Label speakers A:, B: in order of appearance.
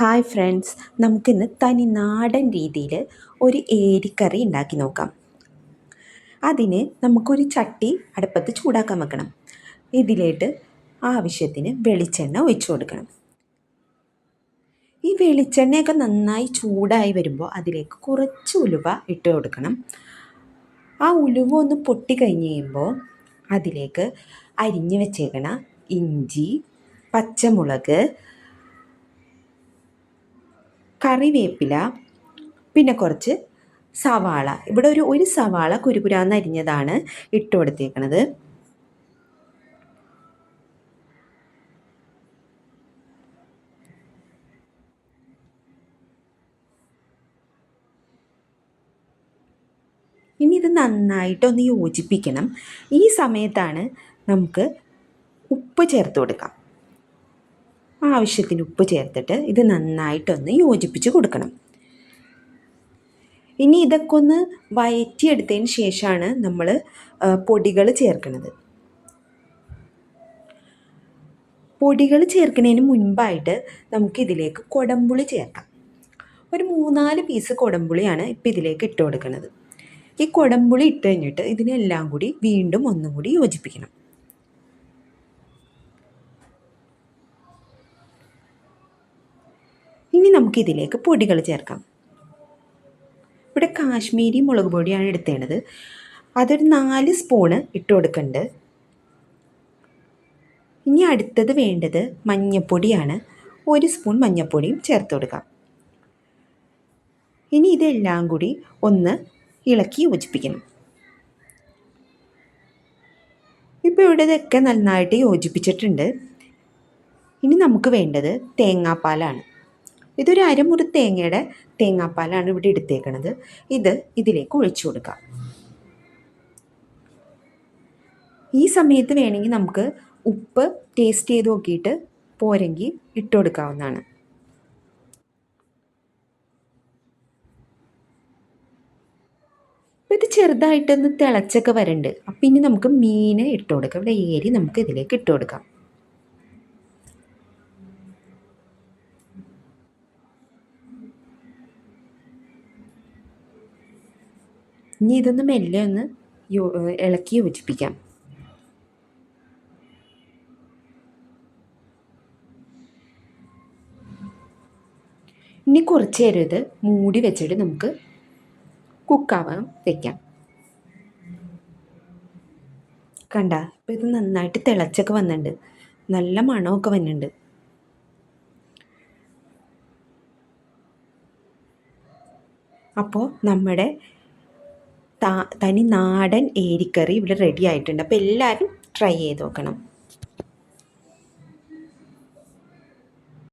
A: Hi friends, നമുക്കിന്ന് തനി നാടൻ രീതിയിൽ ഒരു ഏരിക്കറി ഉണ്ടാക്കി നോക്കാം. അതിന് നമുക്കൊരു ചട്ടി അടുപ്പത്ത് ചൂടാക്കാൻ വെക്കണം. ഇതിലേക്ക് ആവശ്യത്തിന് വെളിച്ചെണ്ണ ഒഴിച്ചു കൊടുക്കണം. ഈ വെളിച്ചെണ്ണയൊക്കെ നന്നായി ചൂടായി വരുമ്പോൾ അതിലേക്ക് കുറച്ച് ഉലുവ ഇട്ട് കൊടുക്കണം. ആ ഉലുവ ഒന്ന് പൊട്ടി കഴിഞ്ഞ് കഴിയുമ്പോൾ അതിലേക്ക് അരിഞ്ഞ് വെച്ചേക്കണ ഇഞ്ചി, പച്ചമുളക്, കറിവേപ്പില, പിന്നെ കുറച്ച് സവാള. ഇവിടെ ഒരു സവാള കുരുകുരാന്ന് അരിഞ്ഞതാണ് ഇട്ട് കൊടുത്തേക്കണത്. ഇനി ഇത് നന്നായിട്ടൊന്ന് യോജിപ്പിക്കണം. ഈ സമയത്താണ് നമുക്ക് ഉപ്പ് ചേർത്ത് കൊടുക്കാം. ആവശ്യത്തിന് ഉപ്പ് ചേർത്തിട്ട് ഇത് നന്നായിട്ടൊന്ന് യോജിപ്പിച്ച് കൊടുക്കണം. ഇനി ഇതൊക്കെ ഒന്ന് വഴറ്റിയെടുത്തതിന് ശേഷമാണ് നമ്മൾ പൊടികൾ ചേർക്കുന്നത്. പൊടികൾ ചേർക്കുന്നതിന് മുൻപായിട്ട് നമുക്കിതിലേക്ക് കുടംപുളി ചേർക്കാം. ഒരു 3-4 പീസ് കുടംപുളിയാണ് ഇപ്പം ഇതിലേക്ക് ഇട്ട് കൊടുക്കുന്നത്. ഈ കുടംപുളി ഇട്ട് കഴിഞ്ഞിട്ട് ഇതിനെല്ലാം കൂടി വീണ്ടും ഒന്നും കൂടി യോജിപ്പിക്കണം. ഇനി നമുക്കിതിലേക്ക് പൊടികൾ ചേർക്കാം. ഇവിടെ കാശ്മീരി മുളക് പൊടിയാണ് എടുത്തേണ്ടത്. അതൊരു 4 സ്പൂണ് ഇട്ട് കൊടുക്കുന്നുണ്ട്. ഇനി അടുത്തത് വേണ്ടത് മഞ്ഞൾപ്പൊടിയാണ്. 1 സ്പൂൺ മഞ്ഞൾപ്പൊടിയും ചേർത്ത് കൊടുക്കാം. ഇനി ഇതെല്ലാം കൂടി ഒന്ന് ഇളക്കി യോജിപ്പിക്കണം. ഇപ്പോൾ ഇവിടെ ഇതൊക്കെ നന്നായിട്ട് യോജിപ്പിച്ചിട്ടുണ്ട്. ഇനി നമുക്ക് വേണ്ടത് തേങ്ങാപ്പാലാണ്. ഇതൊരു അരമുറി തേങ്ങയുടെ തേങ്ങാപ്പാലാണ് ഇവിടെ എടുത്തേക്കണത്. ഇത് ഇതിലേക്ക് ഒഴിച്ചു കൊടുക്കാം. ഈ സമയത്ത് വേണമെങ്കിൽ നമുക്ക് ഉപ്പ് ടേസ്റ്റ് ചെയ്ത് നോക്കിയിട്ട് പോരെങ്കിൽ ഇട്ട് കൊടുക്കാവുന്നതാണ്. ഇത് ചെറുതായിട്ടൊന്ന് തിളച്ചൊക്കെ വരുന്നുണ്ട്. അപ്പം ഇനി നമുക്ക് മീൻ ഇട്ട് കൊടുക്കാം. ഇവിടെ ഏരി നമുക്ക് ഇതിലേക്ക് ഇട്ട് കൊടുക്കാം. ഇനി ഇതൊന്ന് മെല്ലെ ഒന്ന് ഇളക്കി യോജിപ്പിക്കാം. ഇനി കുറച്ച് നേരം ഇത് മൂടി വെച്ചിട്ട് നമുക്ക് കുക്കാവാൻ വയ്ക്കാം. കണ്ട, ഇപ്പോൾ ഇത് നന്നായിട്ട് തിളച്ചൊക്കെ വന്നിട്ടുണ്ട്. നല്ല മണമൊക്കെ വന്നിട്ടുണ്ട്. അപ്പോൾ നമ്മുടെ തനി നാടൻ ഏരിക്കറി ഇവിടെ റെഡി ആയിട്ടുണ്ട്. അപ്പോൾ എല്ലാവരും ട്രൈ ചെയ്ത് നോക്കണം.